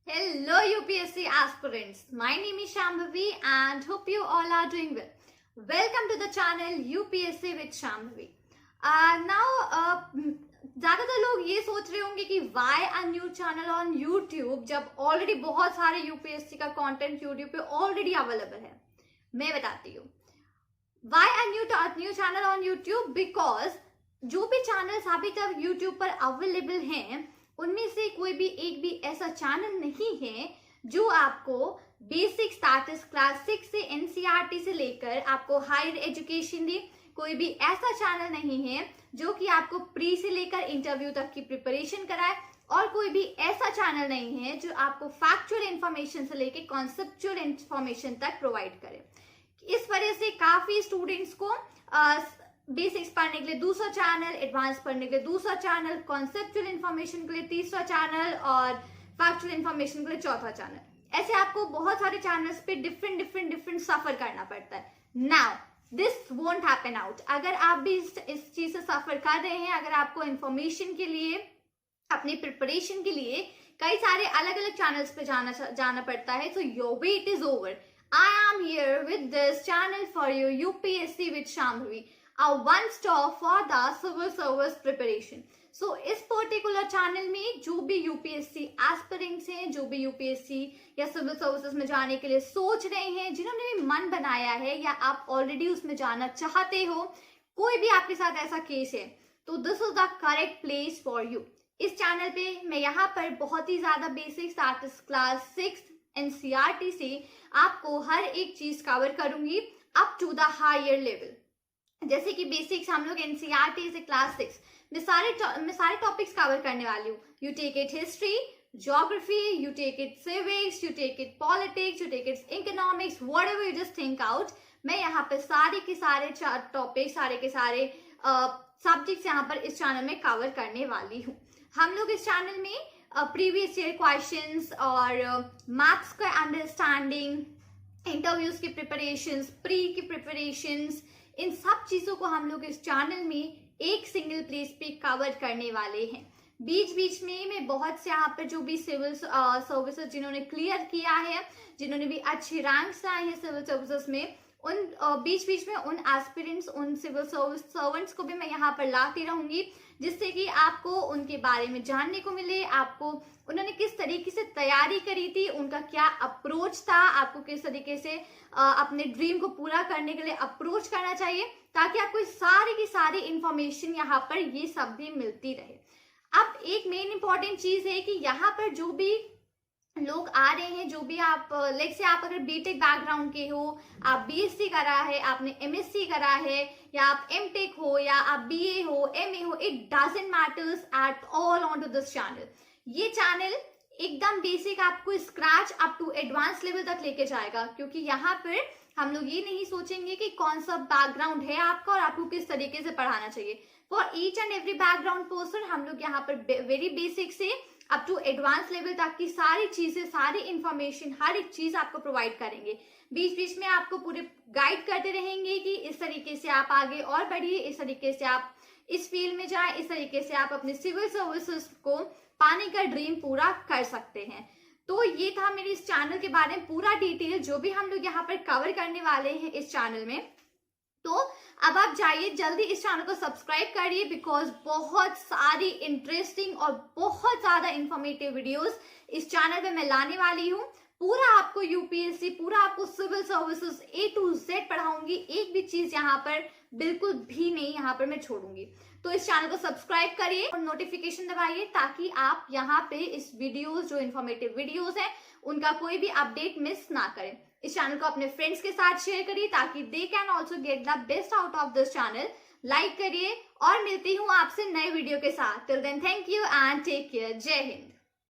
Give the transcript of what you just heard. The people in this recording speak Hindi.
Hello UPSC aspirants, my name is Shambhavi and hope you all are doing well. Welcome to the channel UPSC with Shambhavi. ज़्यादातर लोग ये सोच रहे होंगे कि why a new channel on YouTube जब ऑलरेडी बहुत सारे UPSC का कंटेंट YouTube पे ऑलरेडी अवेलेबल है. मैं बताती हूँ why a new channel on YouTube, because जो भी चैनल्स अभी तक YouTube पर अवेलेबल हैं उनमें से कोई भी एक भी ऐसा चैनल नहीं है जो आपको बेसिक स्टैटस क्लास 6 से NCERT से लेकर आपको हायर एजुकेशन दे. कोई भी ऐसा चैनल नहीं है जो कि आपको प्री से लेकर इंटरव्यू तक की प्रिपरेशन कराए, और कोई भी ऐसा चैनल नहीं है जो आपको फैक्चुअल इंफॉर्मेशन से लेकर कॉन्सेप्चुअल इंफॉर्मेशन तक प्रोवाइड करे. इस वजह से काफी स्टूडेंट्स को बेसिक्स पढ़ने के लिए दूसरा चैनल, एडवांस पढ़ने के लिए दूसरा चैनल, कॉन्सेप्चुअल इंफॉर्मेशन के लिए तीसरा चैनल और फैक्चुअल इंफॉर्मेशन के लिए चौथा चैनल, ऐसे आपको बहुत सारे चैनल्स पे डिफरेंट सफर करना पड़ता है. Now this won't happen out. अगर आप भी इस चीज से सफर कर रहे हैं, अगर आपको इंफॉर्मेशन के लिए, अपनी प्रिपरेशन के लिए कई सारे अलग अलग चैनल्स पे जाना पड़ता है, so your wait is over. I am here with this channel for you, UPSC with Shambhavi, a one stop for the civil service preparation. So इस पर्टिकुलर चैनल में जो भी UPSC एस्पिरेंट्स हैं, जो भी UPSC या सिविल सर्विसेज में जाने के लिए सोच रहे हैं, जिन्होंने भी मन बनाया है या आप ऑलरेडी उसमें जाना चाहते हो, कोई भी आपके साथ ऐसा केस है, तो this is the correct place for you. इस चैनल पे मैं यहाँ पर बहुत ही ज्यादा बेसिक स्टैटस क्लास 6 NCERT से आपको हर एक चीज कवर करूंगी up to the higher level. जैसे कि बेसिक्स हम लोग NCERT से क्लास 6 मैं सारे टॉपिक्स कवर करने वाली हूँ. You take it history, geography, you take it civics, you take it politics, you take it economics, whatever you just think out. मैं यहाँ पे सारे के सारे टॉपिक, सारे के सारे सब्जेक्ट्स यहाँ पर इस चैनल में कवर करने वाली हूँ. हम लोग इस चैनल में प्रीवियस ईयर क्वेश्चंस और मैथ्स का अंडरस्टैंडिंग, इंटरव्यूज की प्रिपरेशंस, प्री की प्रिपरेशंस, इन सब चीजों को हम लोग इस चैनल में एक सिंगल प्लेस पे कवर करने वाले हैं. बीच बीच में मैं बहुत से यहाँ पर जो भी सिविल सर्विसेज जिन्होंने क्लियर किया है, जिन्होंने भी अच्छे रैंक्स आए हैं सिविल सर्विसेज में, उन बीच बीच में उन एस्पिरेंट्स, उन सिविल सर्विस सर्वेंट्स को भी मैं यहाँ पर लाती रहूंगी, जिससे कि आपको उनके बारे में जानने को मिले, आपको उन्होंने किस तरीके से तैयारी करी थी, उनका क्या अप्रोच था, आपको किस तरीके से अपने ड्रीम को पूरा करने के लिए अप्रोच करना चाहिए, ताकि आपको सारी की सारी इंफॉर्मेशन यहाँ पर ये सब भी मिलती रहे. अब एक मेन इंपॉर्टेंट चीज है कि यहाँ पर जो भी लोग आ रहे हैं, जो भी आप लाइक से आप अगर बीटेक बैकग्राउंड के हो, आप BSc करा है, आपने MSc करा है, या आप MTech हो, या आप BA हो, MA हो, it doesn't matters at all on to this channel. ये चैनल एकदम बेसिक आपको scratch up to advance level तक लेके जाएगा, क्योंकि यहाँ पर हम लोग ये नहीं सोचेंगे कि कौन सा बैकग्राउंड है आपका और आपको किस तरीके से पढ़ाना चाहिए. For each and every background person हम लोग यहाँ पर वेरी बेसिक से अप टू एडवांस लेवल तक की सारी चीजें, सारी इंफॉर्मेशन, हर एक चीज आपको प्रोवाइड करेंगे. बीच बीच में आपको पूरे गाइड करते रहेंगे कि इस तरीके से आप आगे और बढ़िए, इस तरीके से आप इस फील्ड में जाएं, इस तरीके से आप अपने सिविल सर्विसेज को पाने का ड्रीम पूरा कर सकते हैं. तो ये था मेरे इस चैनल के बारे में पूरा डिटेल जो भी हम लोग यहाँ पर कवर करने वाले हैं इस चैनल में. तो अब आप जाइए जल्दी इस चैनल को सब्सक्राइब करिए, बिकॉज बहुत सारी इंटरेस्टिंग और बहुत ज्यादा इंफॉर्मेटिव वीडियोस इस चैनल पे मैं लाने वाली हूँ. पूरा आपको UPSC, पूरा आपको civil services A to Z पढ़ाऊंगी. एक भी चीज यहाँ पर बिल्कुल भी नहीं यहाँ पर मैं छोड़ूंगी. तो इस चैनल को सब्सक्राइब करिए और नोटिफिकेशन दबाइए, ताकि आप यहाँ पे इस वीडियोस, जो इन्फॉर्मेटिव वीडियोस हैं, उनका कोई भी अपडेट मिस ना करें. इस चैनल को अपने फ्रेंड्स के साथ शेयर करिए, ताकि they can also get the best out of this channel. Like करिए और मिलती हूँ आपसे नए वीडियो के साथ. Till then thank you and take care. जय हिंद.